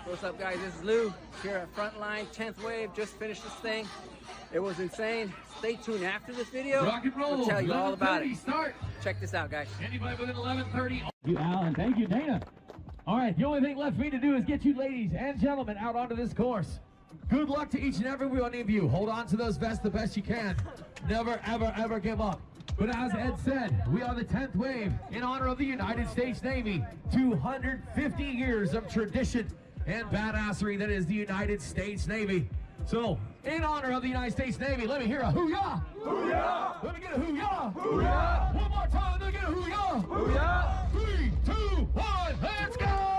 What's up, guys? This is Lou here at Frontline 10th Wave. Just finished this thing. It was insane. Stay tuned after this video. Rock and roll. I'll tell you all about it. Start. Check this out, guys. Anybody within 11:30. Thank you, Al, and thank you, Dana. All right, the only thing left for me to do is get you ladies and gentlemen out onto this course. Good luck to each and every one of you. Hold on to those vests the best you can. Never, ever, ever give up. But as Ed said, we are the 10th Wave in honor of the United States Navy. 250 years of tradition and badassery that is the United States Navy. So, in honor of the United States Navy, let me hear a hoo-yah! Hoo-yah! Let me get a hoo-yah! Hoo-yah! One more time, let me get a hoo-yah! Hoo-yah! 3, 2, 1, let's go!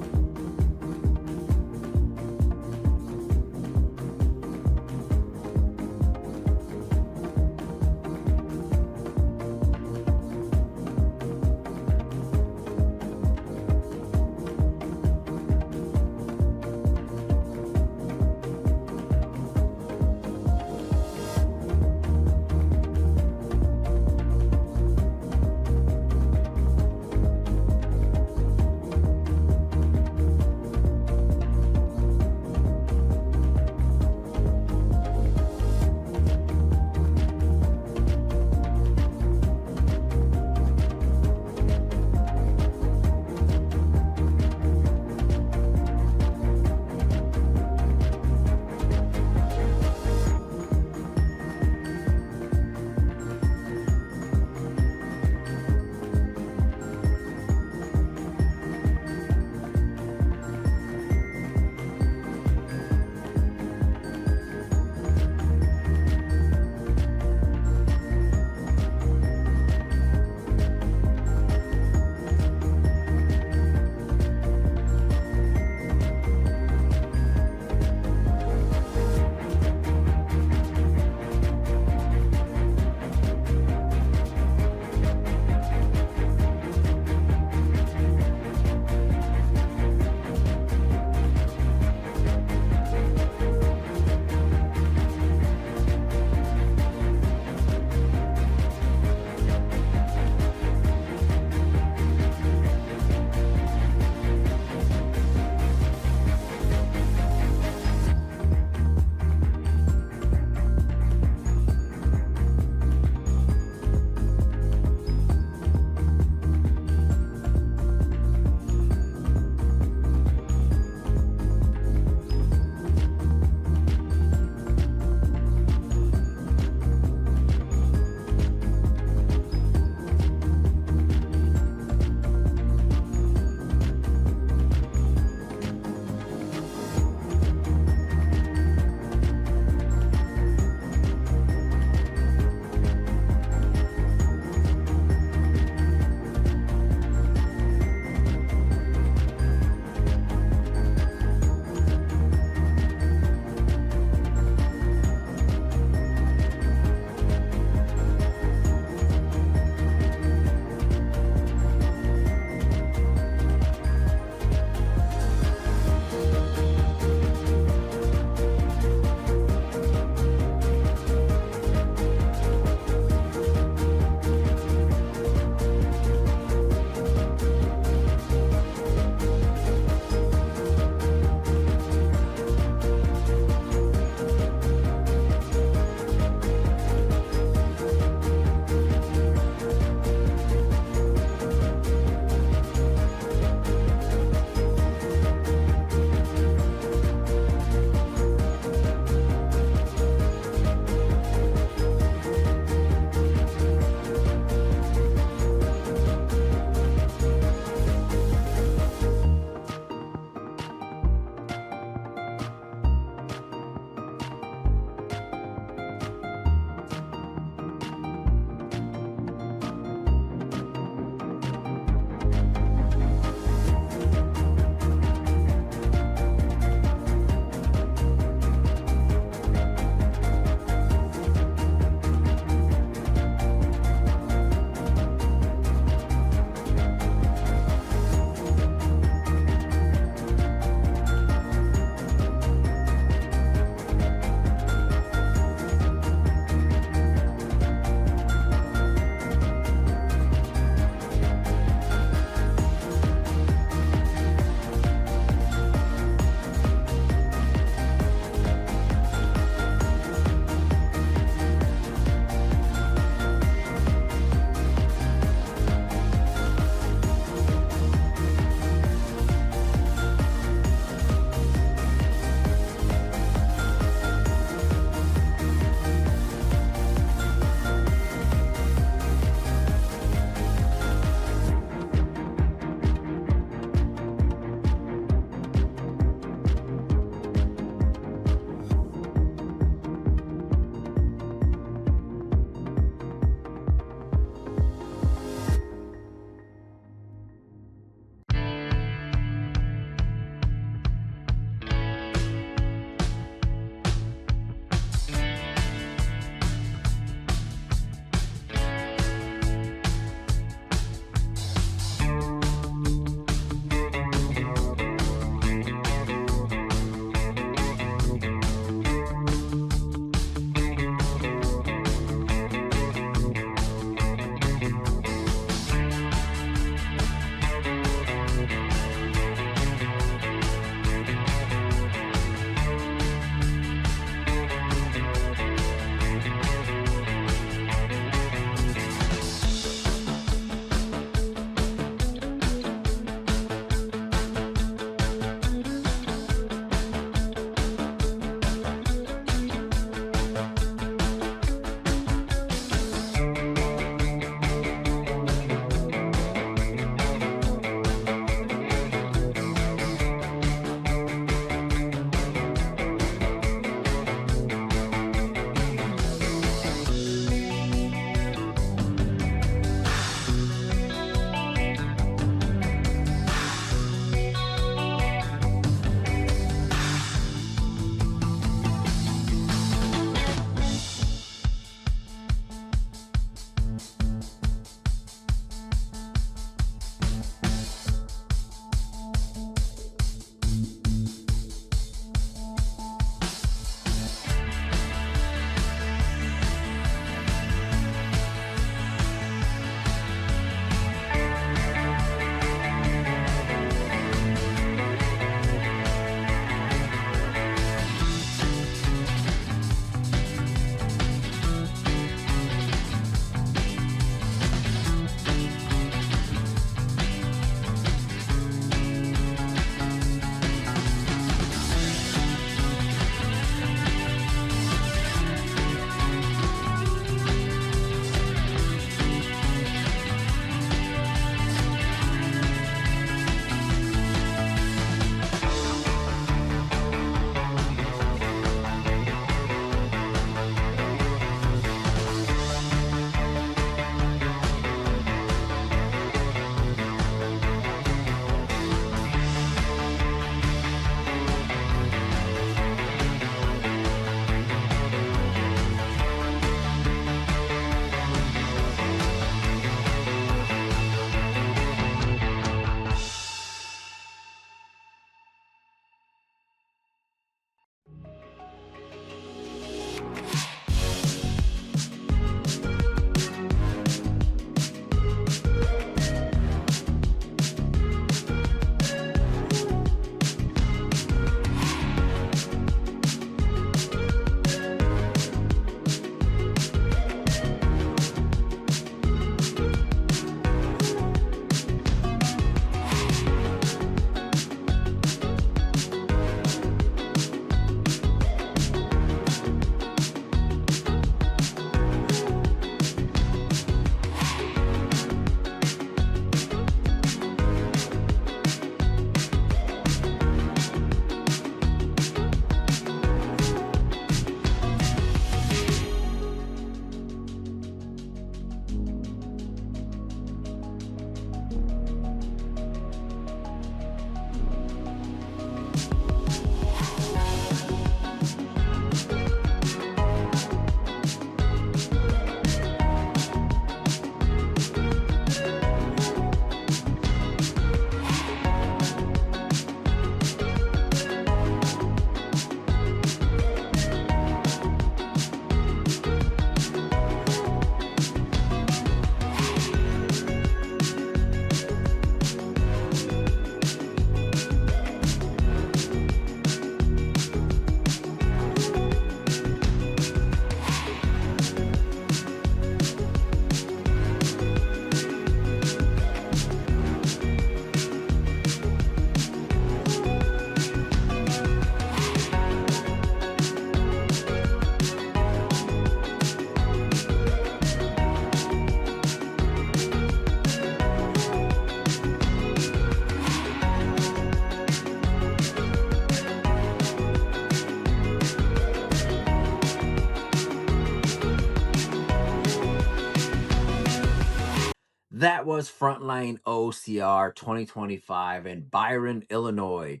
That was Frontline OCR 2025 in Byron, Illinois.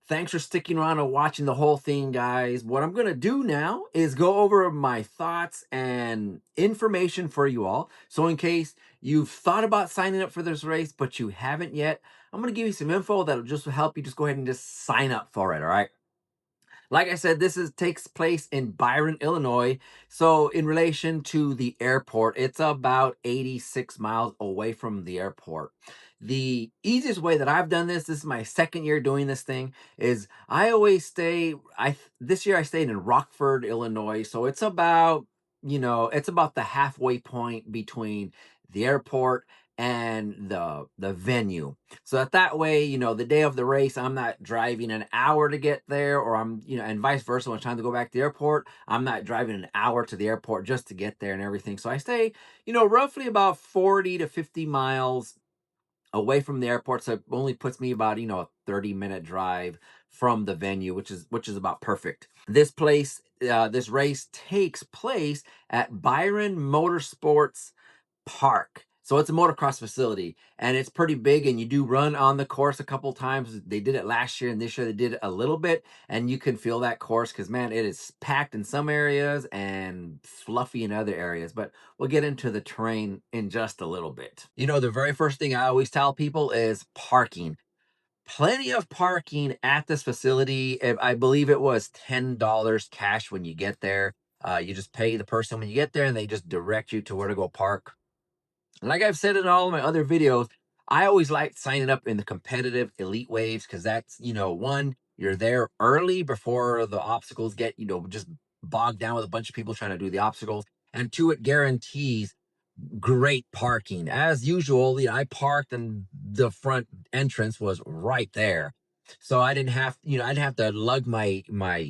Thanks for sticking around and watching the whole thing, guys. What I'm going to do now is go over my thoughts and information for you all. So, in case you've thought about signing up for this race, but you haven't yet, I'm going to give you some info that'll just help you just go ahead and just sign up for it. All right. Like I said, takes place in Byron, Illinois. So in relation to the airport, it's about 86 miles away from the airport. The easiest way that I've done this is my second year doing this thing, is I always stay this year I stayed in Rockford, Illinois. So it's about, it's about the halfway point between the airport and the venue. So that way, the day of the race, I'm not driving an hour to get there, or and vice versa. When it's time to go back to the airport, I'm not driving an hour to the airport just to get there and everything. So I stay, roughly about 40 to 50 miles away from the airport. So it only puts me about, a 30-minute drive from the venue, which is about perfect. This race takes place at Byron Motorsports Park. So it's a motocross facility, and it's pretty big, and you do run on the course a couple times. They did it last year, and this year they did it a little bit, and you can feel that course because, man, it is packed in some areas and fluffy in other areas. But we'll get into the terrain in just a little bit. The very first thing I always tell people is parking. Plenty of parking at this facility. I believe it was $10 cash when you get there. You just pay the person when you get there, and they just direct you to where to go park. Like I've said in all of my other videos, I always like signing up in the competitive elite waves because that's, one, you're there early before the obstacles get, just bogged down with a bunch of people trying to do the obstacles. And two, it guarantees great parking. As usual, I parked and the front entrance was right there. So I didn't have, I didn't have to lug my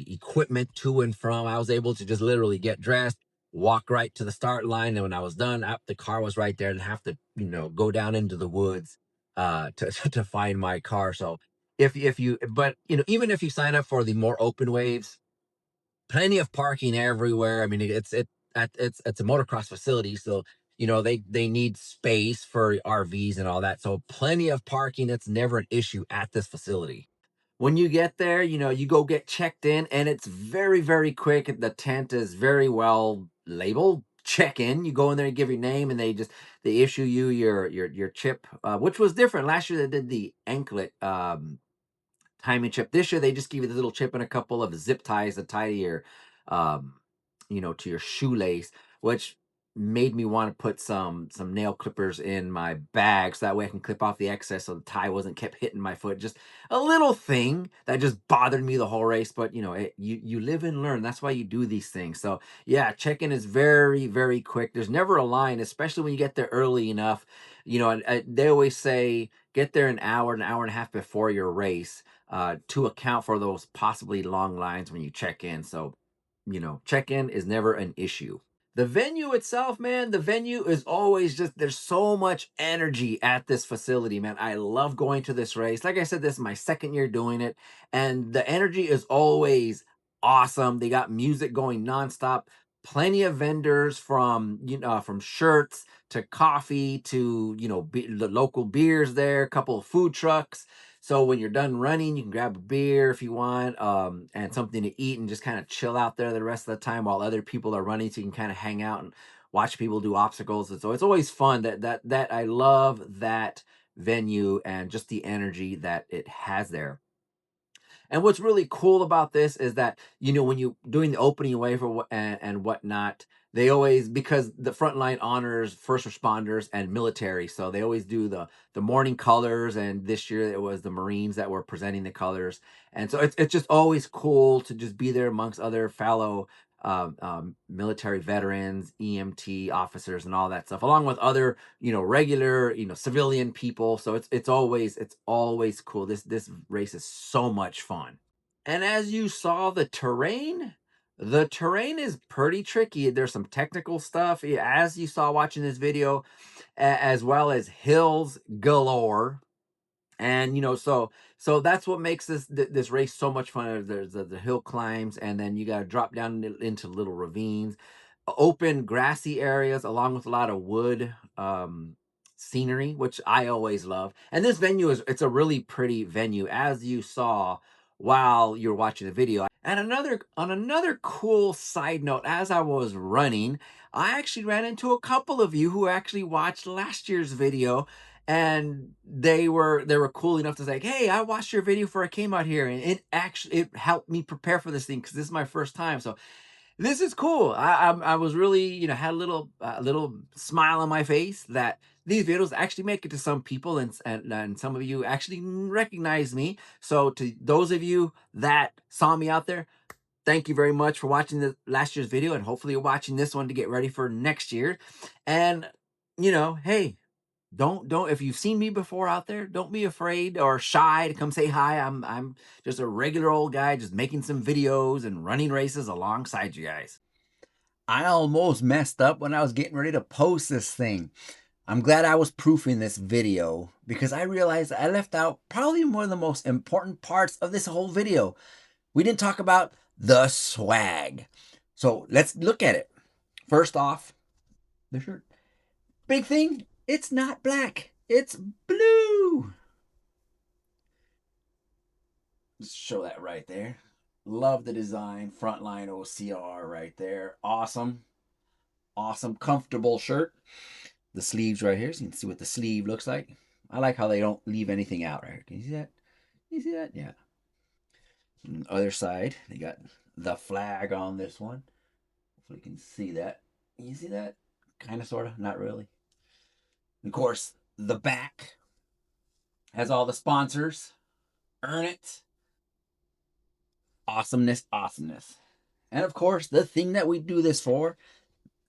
equipment to and from. I was able to just literally get dressed, walk right to the start line, and when I was done, the car was right there. And have to, go down into the woods to find my car. So but even if you sign up for the more open waves, plenty of parking everywhere. I mean, it's a motocross facility, so they need space for RVs and all that. So plenty of parking. That's never an issue at this facility. When you get there, you go get checked in, and it's very, very quick. The tent is very well labeled. Check in. You go in there, you give your name, and they issue you your chip, which was different. Last year they did the anklet timing chip. This year they just give you the little chip and a couple of zip ties to tie to your um to your shoelace, which made me want to put some nail clippers in my bag so that way I can clip off the excess so the tie wasn't kept hitting my foot. Just a little thing that just bothered me the whole race, but you live and learn. That's why you do these things. So yeah, check-in is very, very quick. There's never a line, especially when you get there early enough. And they always say get there an hour and a half before your race, to account for those possibly long lines when you check in. So, check in is never an issue. The venue itself, man, the venue is always there's so much energy at this facility, man. I love going to this race. Like I said, this is my second year doing it, and the energy is always awesome. They got music going nonstop, plenty of vendors from shirts to coffee to, the local beers there, a couple of food trucks. So when you're done running, you can grab a beer if you want, and something to eat, and just kind of chill out there the rest of the time while other people are running. So you can kind of hang out and watch people do obstacles. And so it's always fun. That I love that venue and just the energy that it has there. And what's really cool about this is that, when you doing the opening wave and whatnot, they always, because the Frontline honors first responders and military, so they always do the morning colors. And this year it was the Marines that were presenting the colors, and so it's just always cool to just be there amongst other fellow military veterans, EMT officers, and all that stuff, along with other regular civilian people. So it's always cool. This race is so much fun. And as you saw, the terrain is pretty tricky. There's some technical stuff, as you saw watching this video, as well as hills galore. And so that's what makes this race so much fun. There's the hill climbs, and then you got to drop down into little ravines, open grassy areas, along with a lot of wood scenery, which I always love. And this venue it's a really pretty venue, as you saw while you're watching the video. And another cool side note, as I was running, I actually ran into a couple of you who actually watched last year's video, and they were cool enough to say, "Hey, I watched your video before I came out here, and it helped me prepare for this thing because this is my first time." So this is cool. I was really, had a little smile on my face that these videos actually make it to some people, and some of you actually recognize me. So to those of you that saw me out there, thank you very much for watching the last year's video, and hopefully you're watching this one to get ready for next year. And hey, don't if you've seen me before out there, don't be afraid or shy to come say hi. I'm just a regular old guy just making some videos and running races alongside you guys. I almost messed up when I was getting ready to post this thing. I'm glad I was proofing this video because I realized I left out probably one of the most important parts of this whole video. We didn't talk about the swag. So let's look at it. First off, the shirt. Big thing, it's not black. It's blue. Let's show that right there. Love the design. Frontline OCR right there. Awesome. Awesome, comfortable shirt. The sleeves right here, so you can see what the sleeve looks like. I like how they don't leave anything out right here. Can you see that? You see that? Yeah. On the other side, they got the flag on this one. Hopefully you can see that. You see that? Kind of, sort of, not really. Of course, the back has all the sponsors. Earn it. Awesomeness, awesomeness. And of course, the thing that we do this for,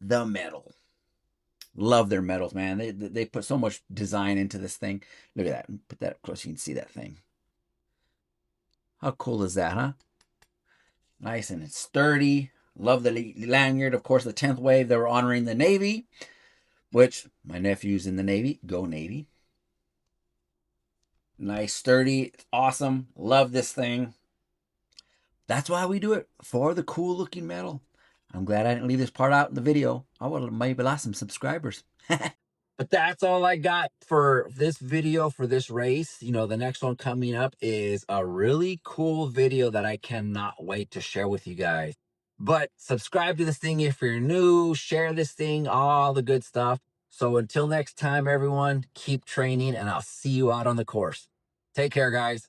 the medal. Love their medals, man. They put so much design into this thing. Look at that. Put that up close. You can see that thing. How cool is that, huh? Nice and sturdy. Love the lanyard. Of course, the 10th wave, they were honoring the Navy, which my nephew's in the Navy. Go Navy. Nice, sturdy, awesome. Love this thing. That's why we do it, for the cool looking medal. I'm glad I didn't leave this part out in the video. I would have maybe lost some subscribers. But that's all I got for this video for this race. The next one coming up is a really cool video that I cannot wait to share with you guys. But subscribe to this thing if you're new, share this thing, all the good stuff. So until next time, everyone, keep training, and I'll see you out on the course. Take care, guys.